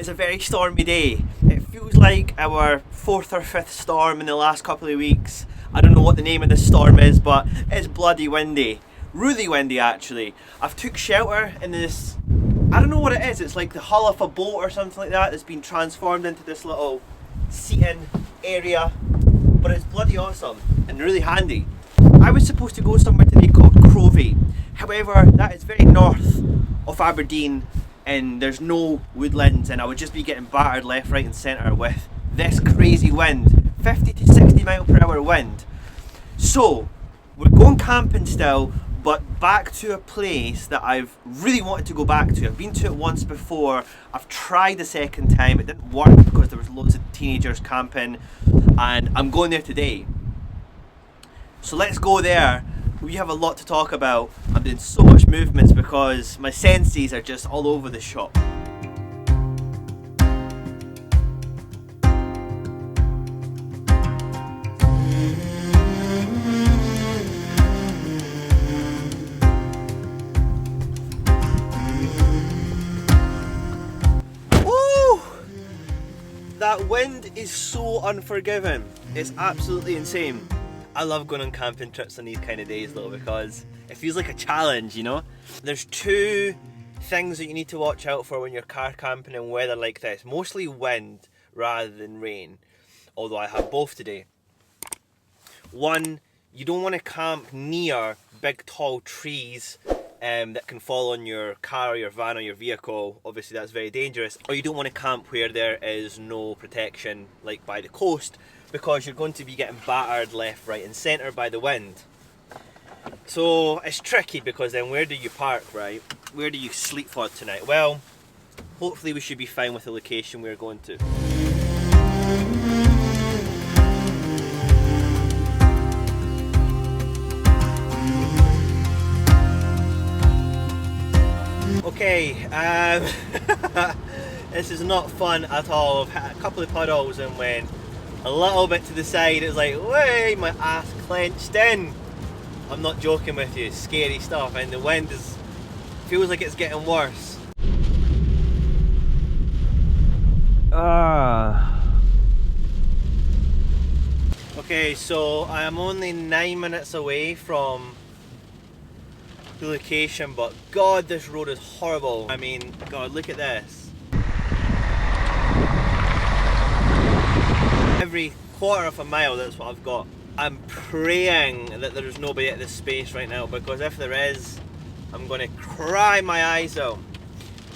is a very stormy day. It feels like our fourth or fifth storm in the last couple of weeks. I don't know what the name of this storm is, but it's bloody windy. Really windy actually. I've took shelter in this, I don't know what it is, it's like the hull of a boat or something like that that's been transformed into this little seating area, but it's bloody awesome and really handy. I was supposed to go somewhere today called Crovey, however that is very north of Aberdeen and there's no woodlands, and I would just be getting battered left, right and centre with this crazy wind, 50 to 60 mile per hour wind. So we're going camping still, but back to a place that I've really wanted to go back to. I've been to it once before, I've tried a second time, it didn't work because there was loads of teenagers camping, and I'm going there today. So let's go there. We have a lot to talk about. I'm doing so much movements because my senses are just all over the shop. Woo! That wind is so unforgiving. It's absolutely insane. I love going on camping trips on these kind of days though, because it feels like a challenge, you know? There's two things that you need to watch out for when you're car camping in weather like this. Mostly wind rather than rain, although I have both today. One, you don't want to camp near big tall trees that can fall on your car or your van or your vehicle. Obviously that's very dangerous. Or you don't want to camp where there is no protection, like by the coast, because you're going to be getting battered left, right and centre by the wind. So it's tricky because then where do you park, right? Where do you sleep for tonight? Well, hopefully we should be fine with the location we're going to. Okay, this is not fun at all. I've had a couple of puddles and went a little bit to the side. It was like, way, my ass clenched in. I'm not joking with you, scary stuff, and the wind feels like it's getting worse. Okay, so I am only 9 minutes away from the location, but God, this road is horrible. I mean, God, look at this. Every quarter of a mile, that's what I've got. I'm praying that there's nobody at this space right now, because if there is, I'm gonna cry my eyes out.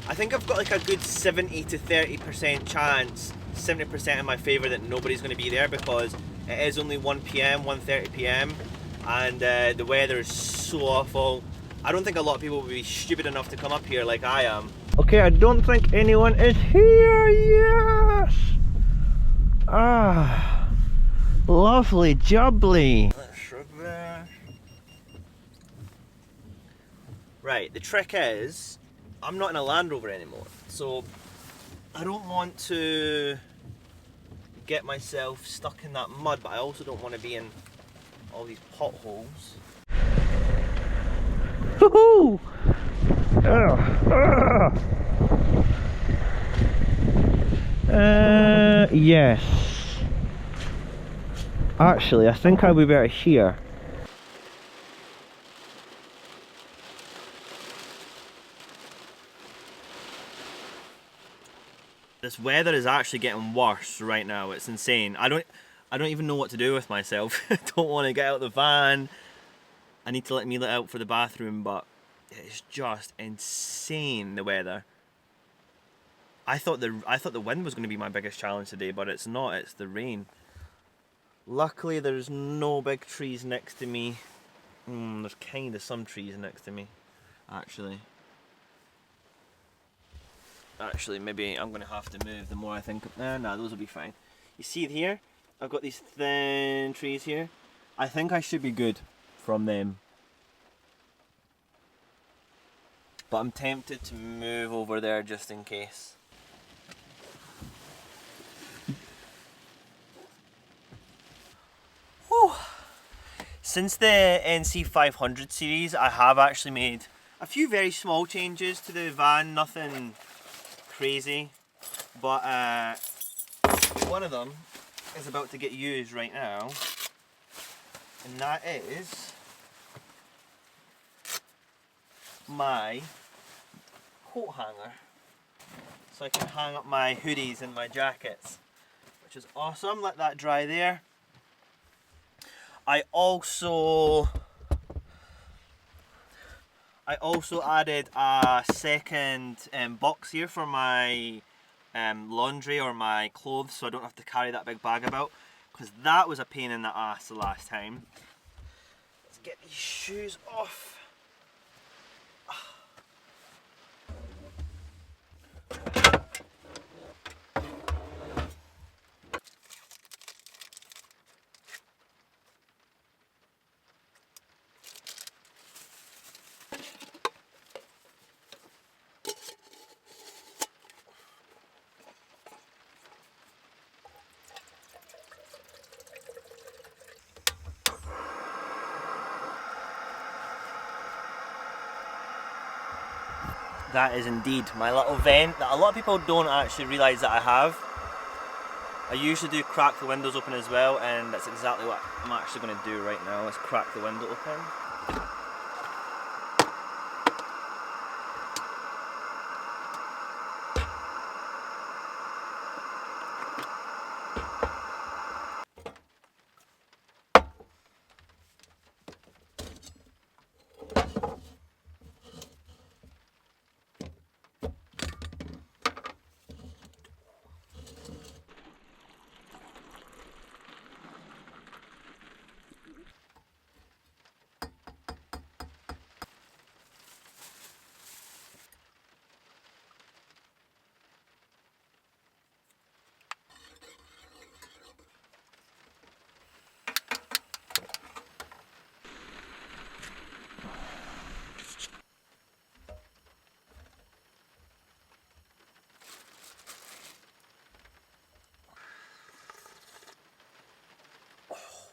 I think I've got like a good 70 to 30% chance, 70% in my favour that nobody's gonna be there, because it is only 1 PM, 1:30 PM, and the weather is so awful. I don't think a lot of people would be stupid enough to come up here like I am. Okay, I don't think anyone is here, yes! Ah, lovely jubbly. Let's shrug there. Right, the trick is, I'm not in a Land Rover anymore, so I don't want to get myself stuck in that mud, but I also don't want to be in all these potholes. Woohoo! Yes. Actually, I think I'll be better here. This weather is actually getting worse right now. It's insane. I don't even know what to do with myself. I don't want to get out of the van. I need to let out for the bathroom, but it's just insane, the weather. I thought the wind was going to be my biggest challenge today, but it's not. It's the rain. Luckily, there's no big trees next to me. There's kind of some trees next to me, actually. Actually, maybe I'm going to have to move the more I think. Nah, those will be fine. You see it here? I've got these thin trees here. I think I should be good from them. But I'm tempted to move over there just in case. Whew. Since the NC500 series, I have actually made a few very small changes to the van, nothing crazy. but one of them is about to get used right now, and that is my coat hanger. So I can hang up my hoodies and my jackets, which is awesome. Let that dry there. I also added a second box here for my laundry or my clothes, so I don't have to carry that big bag about, because that was a pain in the ass the last time. Let's get these shoes off. That is indeed my little vent that a lot of people don't actually realise that I have. I usually do crack the windows open as well, and that's exactly what I'm actually going to do right now, is crack the window open.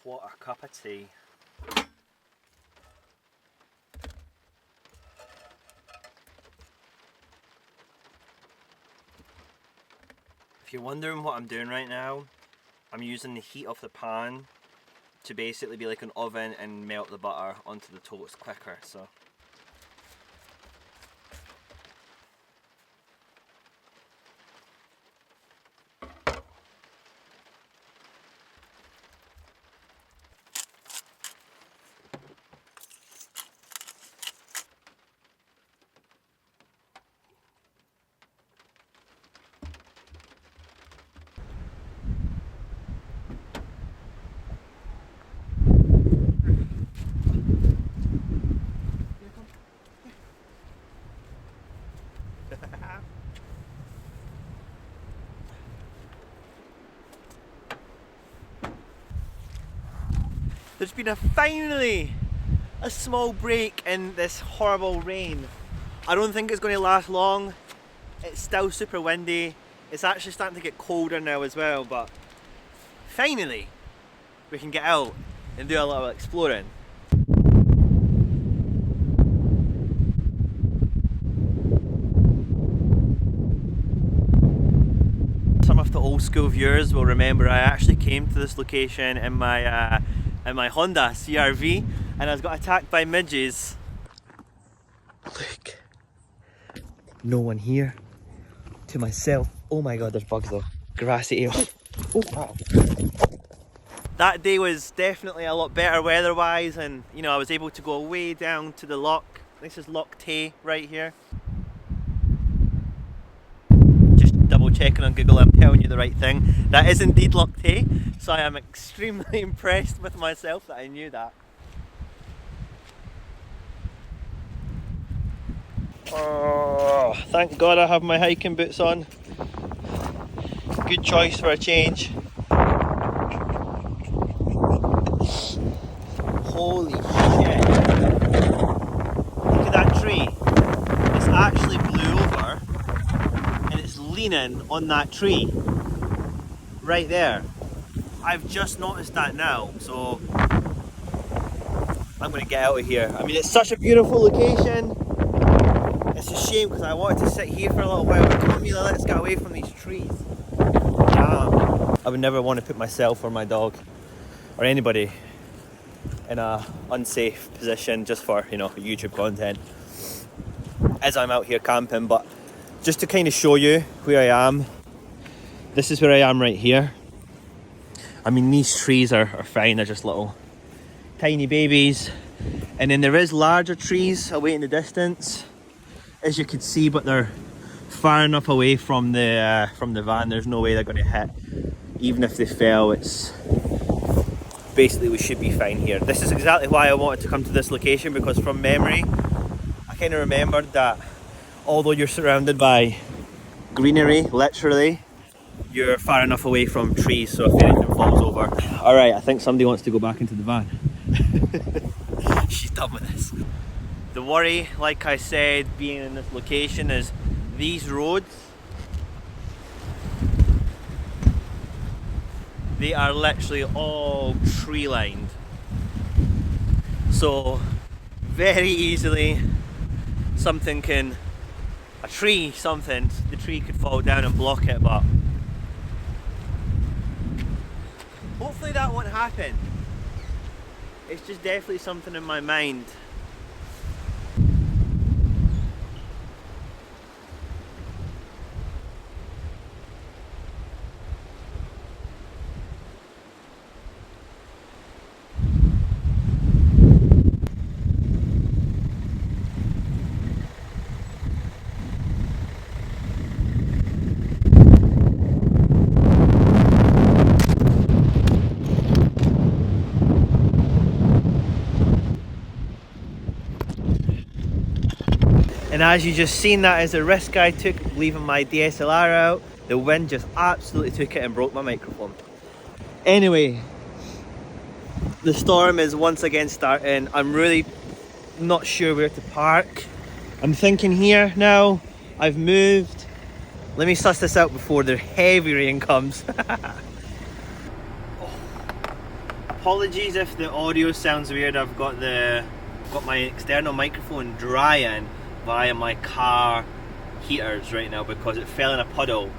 What a cup of tea. If you're wondering what I'm doing right now, I'm using the heat of the pan to basically be like an oven and melt the butter onto the toast quicker. So there's been finally a small break in this horrible rain. I don't think it's going to last long. It's still super windy. It's actually starting to get colder now as well, but finally we can get out and do a little exploring. Some of the old school viewers will remember I actually came to this location in my Honda CR-V, and I was got attacked by midges. Look, no one here. To myself. Oh my god, there's bugs though. Grassy area. Oh wow. That day was definitely a lot better weather-wise, and you know, I was able to go way down to the loch. This is Loch Tay right here. Just double checking on Google, I'm telling you the right thing. That is indeed Loch Tay, so I am extremely impressed with myself that I knew that. Oh, thank God I have my hiking boots on. Good choice for a change. Holy shit. Look at that tree. It's actually blew over and it's leaning on that tree. Right there. I've just noticed that now, so I'm going to get out of here. I mean, it's such a beautiful location. It's a shame because I wanted to sit here for a little while, but come on Mila, let's get away from these trees. I would never want to put myself or my dog or anybody in a unsafe position just for, you know, YouTube content as I'm out here camping. But just to kind of show you where I am, this is where I am right here. I mean, these trees are fine, they're just little tiny babies. And then there is larger trees away in the distance, as you can see, but they're far enough away from the van. There's no way they're going to hit. Even if they fell, it's basically, we should be fine here. This is exactly why I wanted to come to this location, because from memory, I kind of remembered that although you're surrounded by greenery, literally, you're far enough away from trees, so if anything falls over. Alright, I think somebody wants to go back into the van. She's done with this. The worry, like I said, being in this location is these roads, they are literally all tree lined. So very easily the tree could fall down and block it, but hopefully that won't happen. It's just definitely something in my mind. And as you just seen, that is a risk I took leaving my DSLR out. The wind just absolutely took it and broke my microphone. Anyway, the storm is once again starting. I'm really not sure where to park. I'm thinking here now. I've moved. Let me suss this out before the heavy rain comes. Apologies if the audio sounds weird. I've got my external microphone drying via my car heaters right now because it fell in a puddle.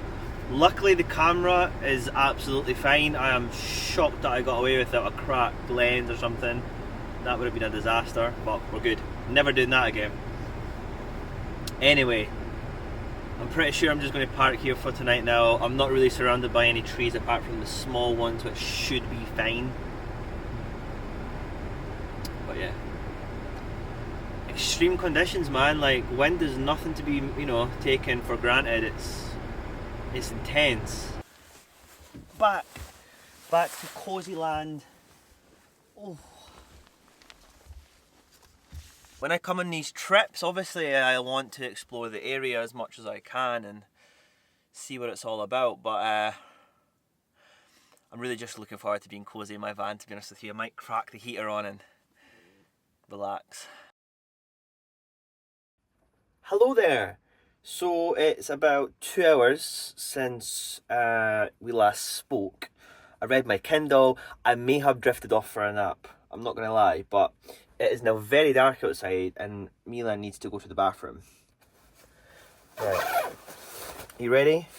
Luckily the camera is absolutely fine. I am shocked that I got away without a cracked lens or something. That would have been a disaster, but we're good. Never doing that again. Anyway, I'm pretty sure I'm just going to park here for tonight now. I'm not really surrounded by any trees apart from the small ones, which should be fine. But yeah. Extreme conditions, man. Like, wind is nothing to be, you know, taken for granted. It's intense. Back to cozy land. Oh. When I come on these trips, obviously I want to explore the area as much as I can and see what it's all about, but I'm really just looking forward to being cozy in my van, to be honest with you. I might crack the heater on and relax. Hello there! So it's about 2 hours since we last spoke. I read my Kindle. I may have drifted off for a nap, I'm not going to lie, but it is now very dark outside and Mila needs to go to the bathroom. Right, you ready?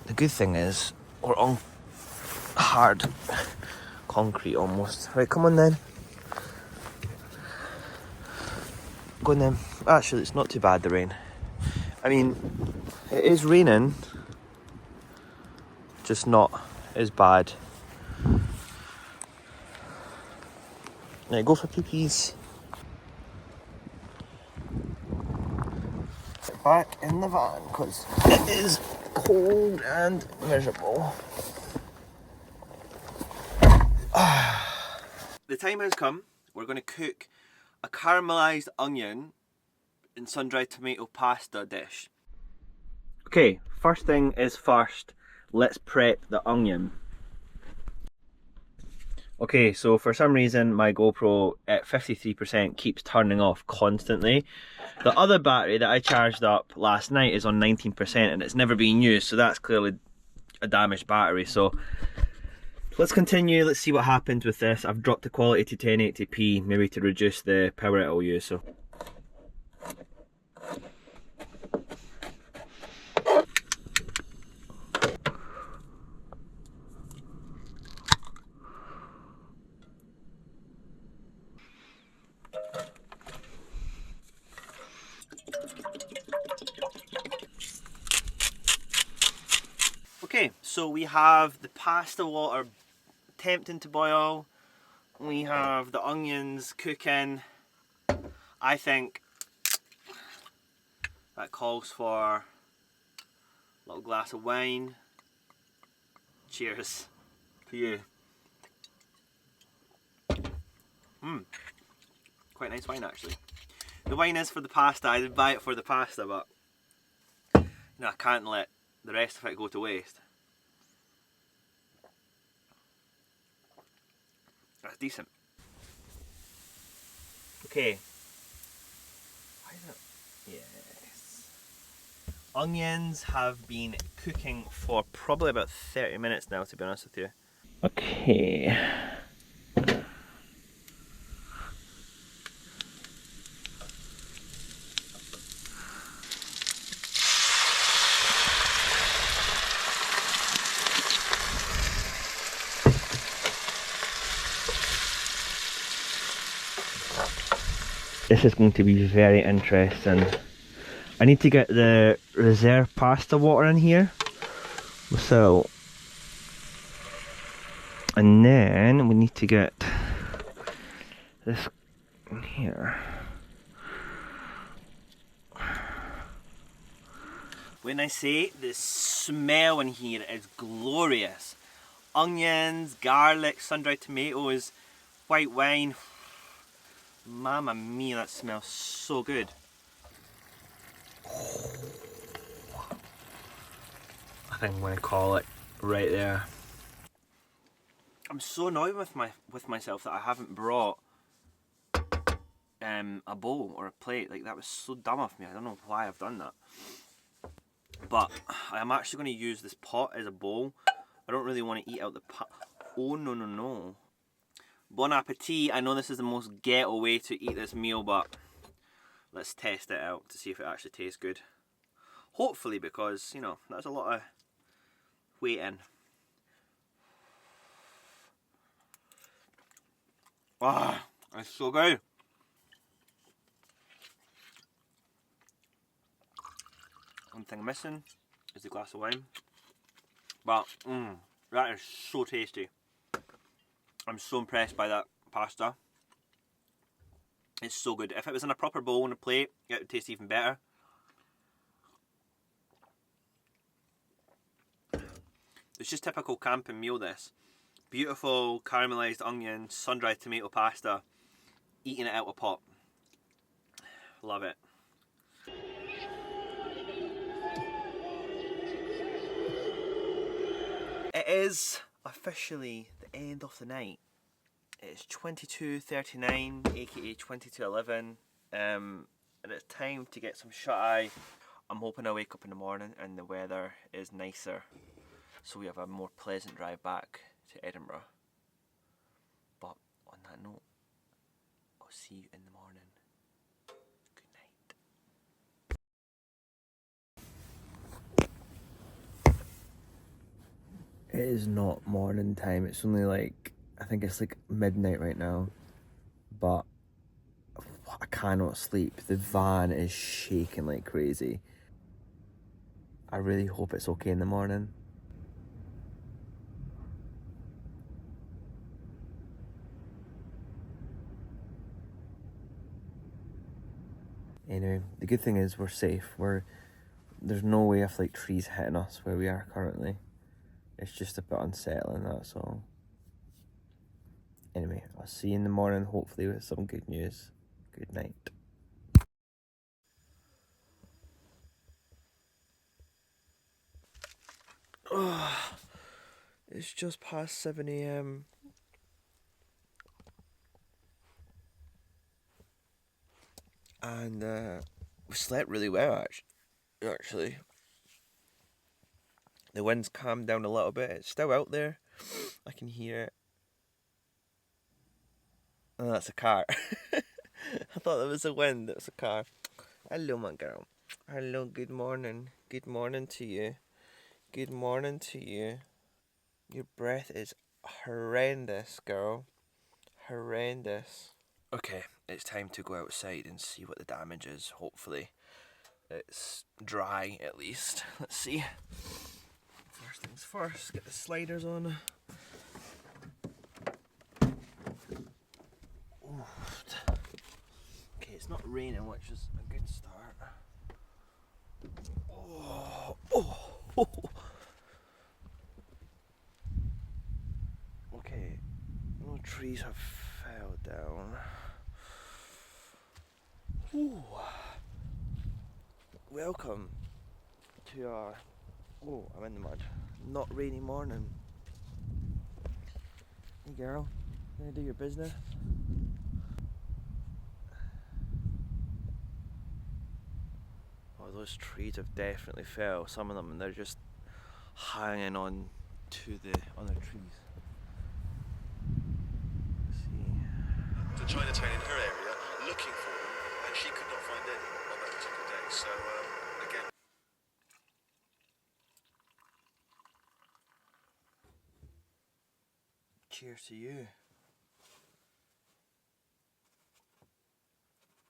The good thing is we're on hard concrete almost. Right, come on then. Go on then. Actually, it's not too bad, the rain. I mean, it is raining, just not as bad. Now go for pee-pees. Back in the van because it is cold and miserable. The time has come. We're going to cook a caramelised onion and sun-dried tomato pasta dish. Okay, first thing is first, let's prep the onion. Okay, so for some reason my GoPro at 53% keeps turning off constantly. The other battery that I charged up last night is on 19% and it's never been used, so that's clearly a damaged battery. So Let's continue, let's see what happens with this. I've dropped the quality to 1080p, maybe to reduce the power it'll use, so. Okay, so we have the pasta water attempting to boil. We have the onions cooking. I think that calls for a little glass of wine. Cheers to you. Quite nice wine actually. The wine is for the pasta. I did buy it for the pasta, but you know, I can't let the rest of it go to waste. That's decent. Okay. Why is it? Yes. Onions have been cooking for probably about 30 minutes now, to be honest with you. Okay. This is going to be very interesting. I need to get the reserve pasta water in here. So, and then we need to get this in here. When I say the smell in here is glorious. Onions, garlic, sun-dried tomatoes, white wine. Mamma mia, that smells so good. I think I'm going to call it right there. I'm so annoyed with myself that I haven't brought a bowl or a plate. Like, that was so dumb of me. I don't know why I've done that. But I'm actually going to use this pot as a bowl. I don't really want to eat out the pot. Oh no no no. Bon appetit. I know this is the most ghetto way to eat this meal, but let's test it out to see if it actually tastes good. Hopefully, because, you know, that's a lot of waiting. Ah, it's so good. One thing missing is the glass of wine. But, that is so tasty. I'm so impressed by that pasta. It's so good. If it was in a proper bowl and a plate, it would taste even better. It's just typical camping meal, this. Beautiful caramelised onion, sun-dried tomato pasta, eating it out of a pot. Love it. It is officially the end of the night. It's 22:39, aka 22:11, and it's time to get some shut-eye. I'm hoping I wake up in the morning and the weather is nicer, so we have a more pleasant drive back to Edinburgh. But on that note, I'll see you in the morning. Good night. It is not morning time. It's only like, I think it's like midnight right now, but I cannot sleep. The van is shaking like crazy. I really hope it's okay in the morning. Anyway, the good thing is we're safe. There's no way of like trees hitting us where we are currently. It's just a bit unsettling, that's all. Anyway, I'll see you in the morning, hopefully with some good news. Good night. It's just past 7 AM. And we slept really well, actually. The wind's calmed down a little bit. It's still out there. I can hear it. Oh, that's a car. I thought that was the wind. It was a car. Hello, my girl. Hello, good morning. Good morning to you. Good morning to you. Your breath is horrendous, girl. Horrendous. Okay, it's time to go outside and see what the damage is. Hopefully, it's dry at least. Let's see. First things first, get the sliders on. Okay, it's not raining, which is a good start. Okay, no trees have fell down. Ooh. Welcome to our, I'm in the mud, not rainy morning. Hey girl, gonna do your business? Oh, those trees have definitely fell. Some of them, and they're just hanging on to the other trees. Let's see. To Chinatown in her area, looking for them, and she could not find any on that particular day. So again. Cheers to you.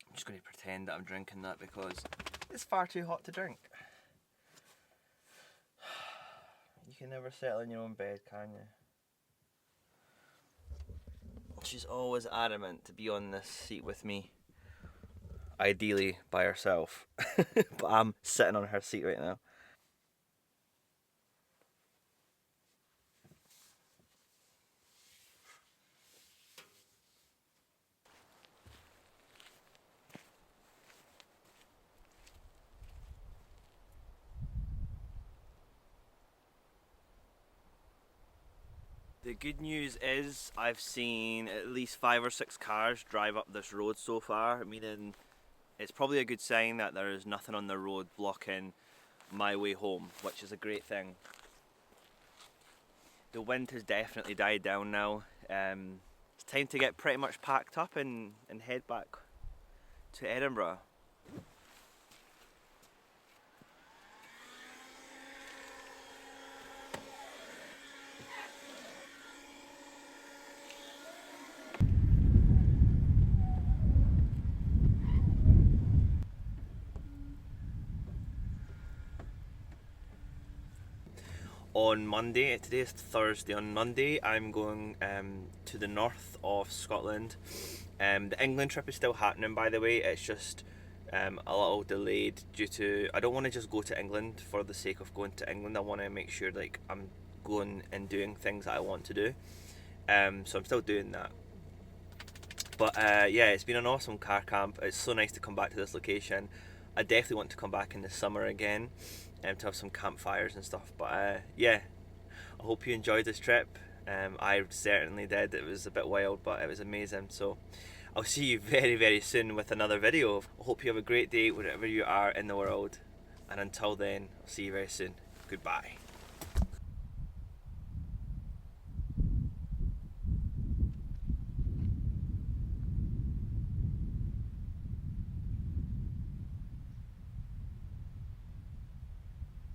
I'm just going to pretend that I'm drinking that because it's far too hot to drink. You can never settle in your own bed, can you? She's always adamant to be on this seat with me. Ideally by herself. But I'm sitting on her seat right now. The good news is I've seen at least 5 or 6 cars drive up this road so far, meaning it's probably a good sign that there is nothing on the road blocking my way home, which is a great thing. The wind has definitely died down now. It's time to get pretty much packed up and head back to Edinburgh. On Monday, today is Thursday, on Monday I'm going to the north of Scotland. The England trip is still happening, by the way. It's just a little delayed due to, I don't want to just go to England for the sake of going to England. I want to make sure like I'm going and doing things that I want to do. So I'm still doing that. But yeah, it's been an awesome car camp. It's so nice to come back to this location. I definitely want to come back in the summer again to have some campfires and stuff. But yeah, I hope you enjoyed this trip. I certainly did. It was a bit wild, but it was amazing. So I'll see you very, very soon with another video. I hope you have a great day wherever you are in the world. And until then, I'll see you very soon. Goodbye.